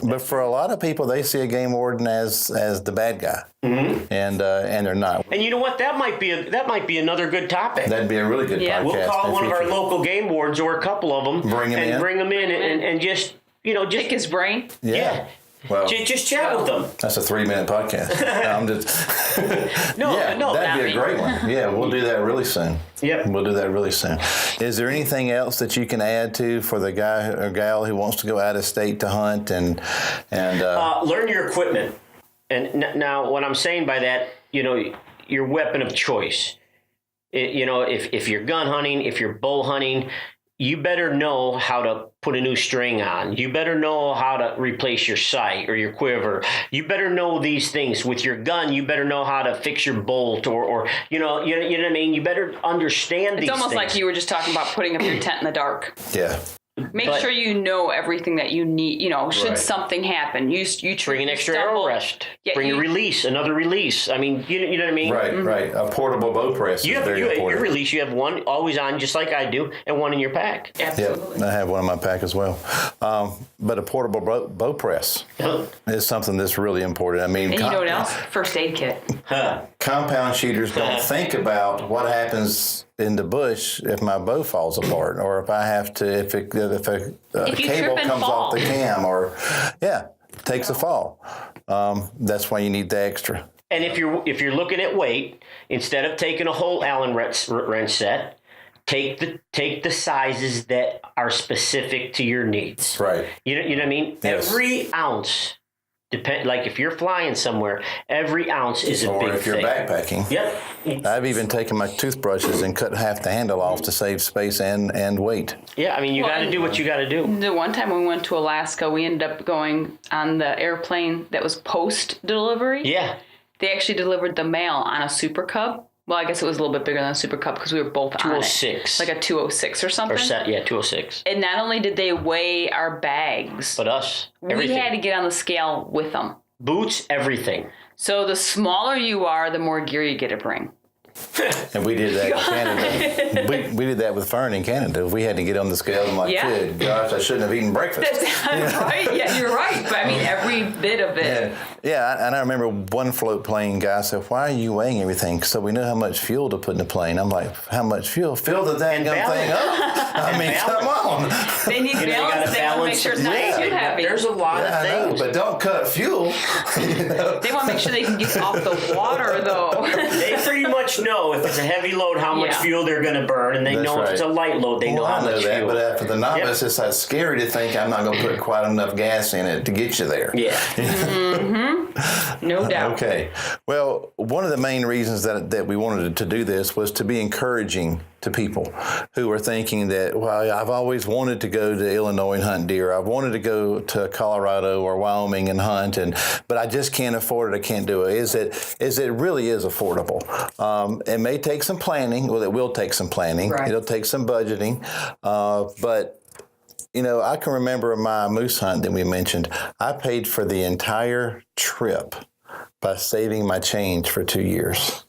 But for a lot of people, they see a game warden as the bad guy, and they're not. And you know what? That might be another good topic. That'd be a really good podcast. We'll call one of our local game wardens, or a couple of them, bring them in, and just pick his brain. Yeah. Well, just chat with them. That's a 3-minute podcast. I'm just. No, that'd be a great one. Yeah, we'll do that really soon. Yep. We'll do that really soon. Is there anything else that you can add to for the guy or gal who wants to go out of state to hunt and learn your equipment? And now, what I'm saying by that, your weapon of choice. If you're gun hunting, if you're bow hunting, you better know how to put a new string on. You better know how to replace your sight or your quiver. You better know these things. With your gun, you better know how to fix your bolt, or you know what I mean? You better understand these things. It's almost like you were just talking about putting up your tent in the dark. Yeah. Make sure you know everything that you need. Should something happen, you bring an extra arrow rest. Yeah, bring another release. You know what I mean? Right. A portable bow press. Your release. You have one always on, just like I do, and one in your pack. Absolutely. I have one in my pack as well. But a portable bow press is something that's really important. And you know what else? First aid kit. Compound shooters don't think about what happens in the bush if my bow falls apart, or if I have to, if a cable comes off the cam, or takes a fall. That's why you need the extra. And if you're looking at weight, instead of taking a whole Allen wrench set, take the sizes that are specific to your needs. Right. You know what I mean? Yes. Every ounce. Like if you're flying somewhere, every ounce is a big thing. Or if you're backpacking. Yep. I've even taken my toothbrushes and cut half the handle off to save space and weight. Yeah, you got to do what you got to do. The one time we went to Alaska, we ended up going on the airplane that was post-delivery. Yeah. They actually delivered the mail on a Super Cub. Well, I guess it was a little bit bigger than a Super Cub because we were both on it. 206. Like a 206 or something. 206. And not only did they weigh our bags, but us. Everything. We had to get on the scale with them. Boots, everything. So the smaller you are, the more gear you get to bring. And we did that in Canada. We did that with Fern in Canada. We had to get on the scale. I'm like, good gosh, I shouldn't have eaten breakfast. That's right. Yeah, you're right. But every bit of it. Yeah, and I remember one float plane guy said, "Why are you weighing everything?" So we know how much fuel to put in the plane. I'm like, "How much fuel? Fill the dang thing up." I mean, come on. They need balance. They want to make sure it's not too heavy. There's a lot of things. But don't cut fuel. They want to make sure they can get off the water, though. They pretty much know if it's a heavy load how much fuel they're going to burn, and they know if it's a light load, they know how much fuel. But for the novice, it's like scary to think I'm not going to put quite enough gas in it to get you there. Yeah. No doubt. Okay. Well, one of the main reasons that we wanted to do this was to be encouraging to people who are thinking that, well, I've always wanted to go to Illinois and hunt deer. I've wanted to go to Colorado or Wyoming and hunt, but I just can't afford it. I can't do it. Is it really is affordable? It may take some planning. Well, it will take some planning. Right. It'll take some budgeting. But I can remember my moose hunt that we mentioned. I paid for the entire trip by saving my change for 2 years.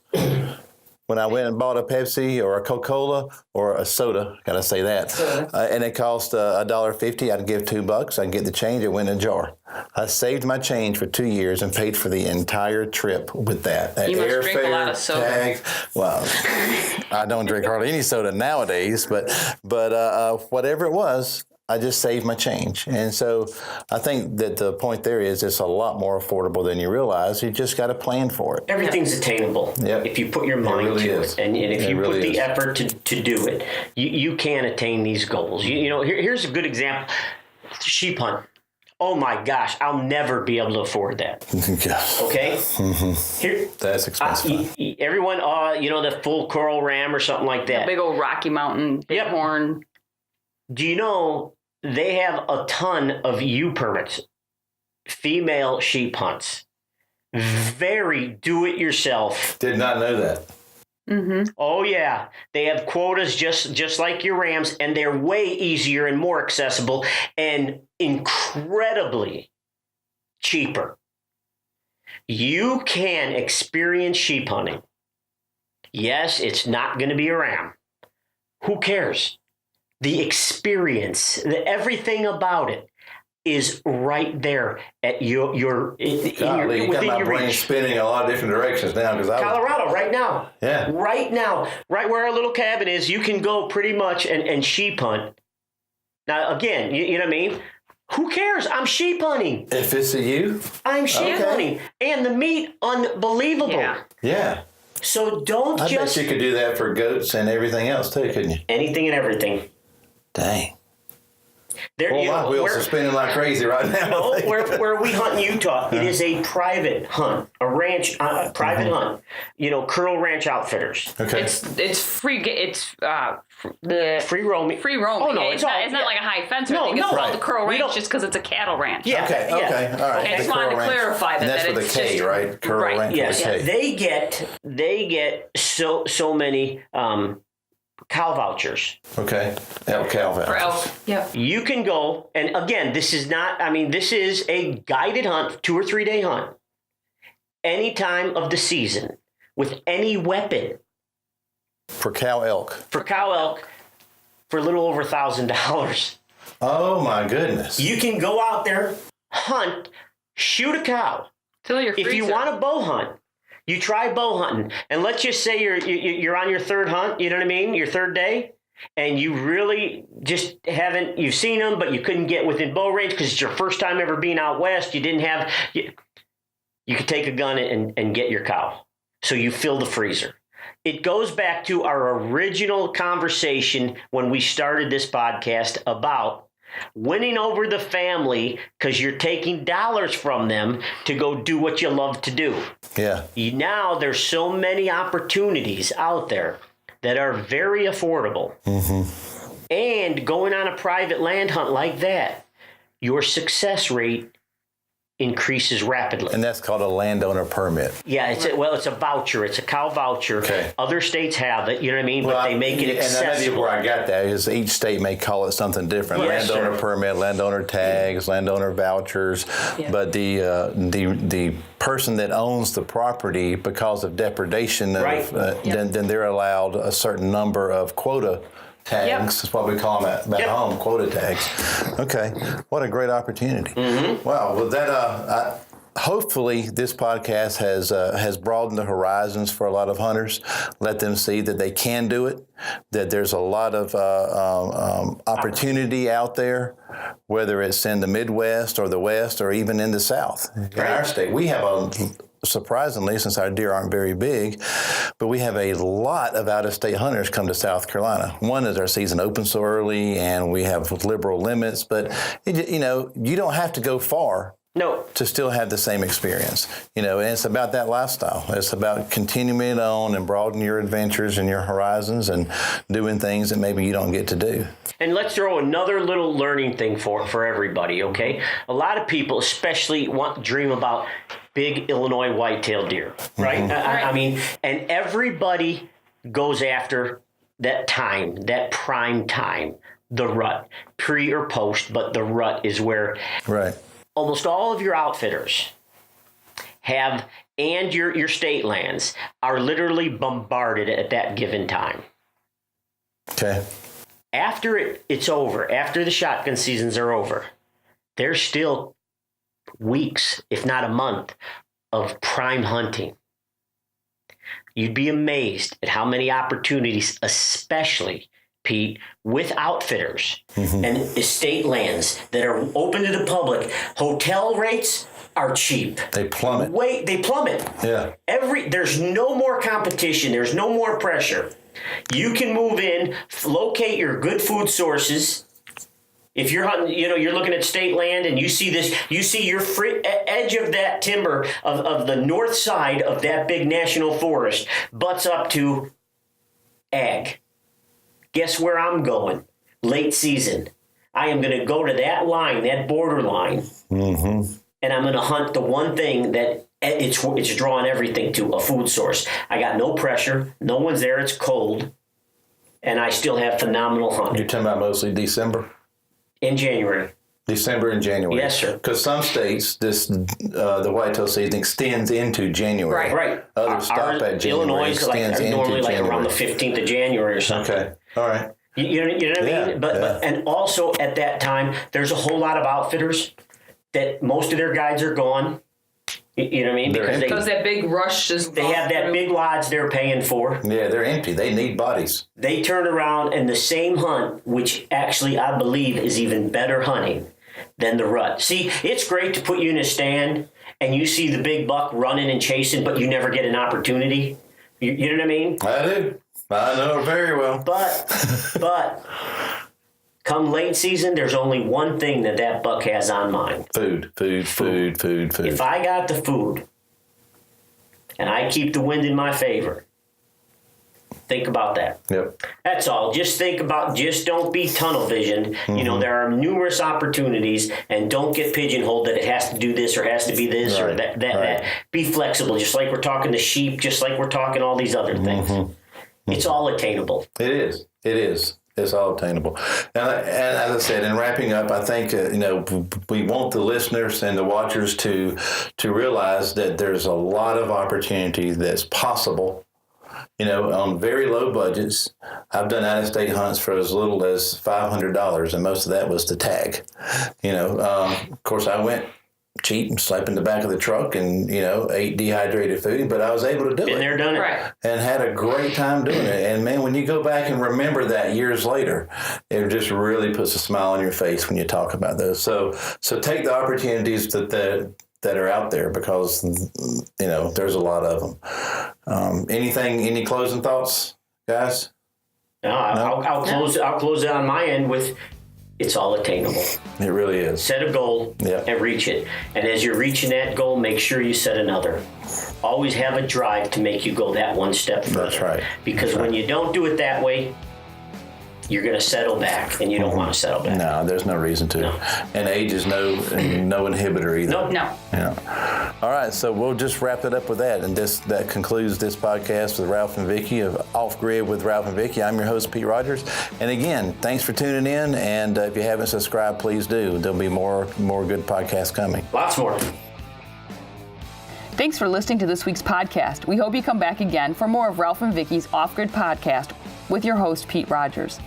When I went and bought a Pepsi or a Coca-Cola or a soda, gotta say that, and it cost $1.50, I'd give $2. I'd get the change. It went in a jar. I saved my change for 2 years and paid for the entire trip with that. You must drink a lot of soda. Tags. Well, I don't drink hardly any soda nowadays, but whatever it was, I just saved my change. And so I think that the point there is it's a lot more affordable than you realize. You just got to plan for it. Everything's attainable if you put your mind to it. And if you put the effort to do it, you can attain these goals. Here's a good example. Sheep hunt. Oh my gosh, I'll never be able to afford that. Okay? Mm-hmm. That's expensive. Everyone, the full coral ram or something like that. The big old Rocky Mountain bighorn. Do you know they have a ton of U permits, female sheep hunts? Very do-it-yourself. Did not know that. Mm-hmm. Oh, yeah. They have quotas just like your rams, and they're way easier and more accessible and incredibly cheaper. You can experience sheep hunting. Yes, it's not going to be a ram. Who cares? The experience, everything about it is right there at your within your reach. Spinning a lot of different directions now. Colorado, right now. Yeah. Right now, right where our little cabin is, you can go pretty much and sheep hunt. Now, again, you know what I mean? Who cares? I'm sheep hunting. If it's a you? I'm sheep hunting. And the meat, unbelievable. Yeah. So don't I bet you could do that for goats and everything else too, couldn't you? Anything and everything. Dang. My wheels are spinning like crazy right now. No, where we hunt in Utah, it is a private hunt, a ranch, private hunt. Curl Ranch Outfitters. Okay. It's free. It's the free roaming. Free roaming. Oh no, it's not like a high fence or anything. It's called the Curl Ranch just because it's a cattle ranch. Yeah. Okay. All right. I just wanted to clarify that. And that's with a K, right? Curl Ranch with a K. They get so many cow vouchers. Okay. Cow vouchers. For elk. Yep. You can go, and again, this is a guided hunt, 2 or 3 day hunt, any time of the season, with any weapon. For cow elk. For cow elk, for a little over $1,000. Oh my goodness. You can go out there, hunt, shoot a cow. Fill your freezer. If you want to bow hunt, you try bow hunting, and let's just say you're on your third hunt, you know what I mean, your third day, and you really just you've seen them, but you couldn't get within bow range because it's your first time ever being out west. You didn't have, you could take a gun and get your cow. So you fill the freezer. It goes back to our original conversation when we started this podcast about winning over the family because you're taking dollars from them to go do what you love to do. Yeah. Now there's so many opportunities out there that are very affordable. Mm-hmm. And going on a private land hunt like that, your success rate increases rapidly. And that's called a landowner permit. Yeah, it's a voucher. It's a cow voucher. Okay. Other states have it, you know what I mean? But they make it accessible. And maybe where I got that is each state may call it something different. Yes, landowner sir. permit, landowner tags, landowner vouchers. Yeah. But the person that owns the property, because of depredation, then they're allowed a certain number of quota tags. Yep. That's what we call them at home, quota tags. Okay, what a great opportunity. Wow, well, that hopefully this podcast has broadened the horizons for a lot of hunters. Let them see that they can do it, that there's a lot of opportunity out there, whether it's in the Midwest or the West or even in the South. In our state, we have surprisingly, since our deer aren't very big, but we have a lot of out-of-state hunters come to South Carolina. One is our season opens so early, and we have liberal limits, but you don't have to go far to still have the same experience. And it's about that lifestyle. It's about continuing it on and broadening your adventures and your horizons and doing things that maybe you don't get to do. And let's throw another little learning thing for everybody, okay? A lot of people especially dream about big Illinois whitetail deer, right? I mean, and everybody goes after that time, that prime time, the rut, pre or post, but the rut is where almost all of your outfitters have, and your state lands are literally bombarded at that given time. Okay. After it's over, after the shotgun seasons are over, there's still weeks, if not a month, of prime hunting. You'd be amazed at how many opportunities, especially, Pete, with outfitters and estate lands that are open to the public. Hotel rates are cheap. They plummet. They plummet. Yeah. There's no more competition. There's no more pressure. You can move in, locate your good food sources. If you're hunting, you're looking at state land and you see your edge of that timber of the north side of that big national forest butts up to ag. Guess where I'm going? Late season. I am going to go to that line, that border line, and I'm going to hunt the one thing that it's drawing everything to, a food source. I got no pressure. No one's there. It's cold. And I still have phenomenal hunting. You're talking about mostly December? In January. December and January. Yes, sir. Because some states, the whitetail season extends into January. Right. Others stop at January. Illinois is normally January. around the 15th of January or something. Okay. All right. You know what I mean? But and also at that time, there's a whole lot of outfitters that most of their guides are gone. You know what I mean? Because that big rush is. They have that big lodge they're paying for. Yeah, they're empty. They need bodies. They turn around and the same hunt, which actually I believe is even better hunting than the rut. See, it's great to put you in a stand and you see the big buck running and chasing, but you never get an opportunity. You know what I mean? I do. I know very well. But come late season, there's only one thing that buck has on mind. Food. If I got the food and I keep the wind in my favor, think about that. Yep. That's all. Just don't be tunnel visioned. There are numerous opportunities, and don't get pigeonholed that it has to do this or has to be this or that. Be flexible, just like we're talking to sheep, just like we're talking all these other things. It's all attainable. It is. It's all attainable. And as I said, in wrapping up, I think, we want the listeners and the watchers to realize that there's a lot of opportunity that's possible, on very low budgets. I've done out-of-state hunts for as little as $500, and most of that was the tag. Of course, I went cheap and slept in the back of the truck and, ate dehydrated food, but I was able to do it. Been there, done it. Right. And had a great time doing it. And man, when you go back and remember that years later, it just really puts a smile on your face when you talk about those. So take the opportunities that are out there, because, there's a lot of them. Any closing thoughts, guys? No, I'll close it on my end with, it's all attainable. It really is. Set a goal and reach it. And as you're reaching that goal, make sure you set another. Always have a drive to make you go that one step further. That's right. Because when you don't do it that way, you're going to settle back, and you don't want to settle back. No, there's no reason to. No. And age is no inhibitor either. Nope. No. Yeah. All right, so we'll just wrap it up with that. And that concludes this podcast with Ralph and Vicki of OffGrid with Ralph and Vicki. I'm your host, Pete Rogers. And again, thanks for tuning in. And if you haven't subscribed, please do. There'll be more good podcasts coming. Lots more. Thanks for listening to this week's podcast. We hope you come back again for more of Ralph and Vicki's OffGrid podcast with your host, Pete Rogers.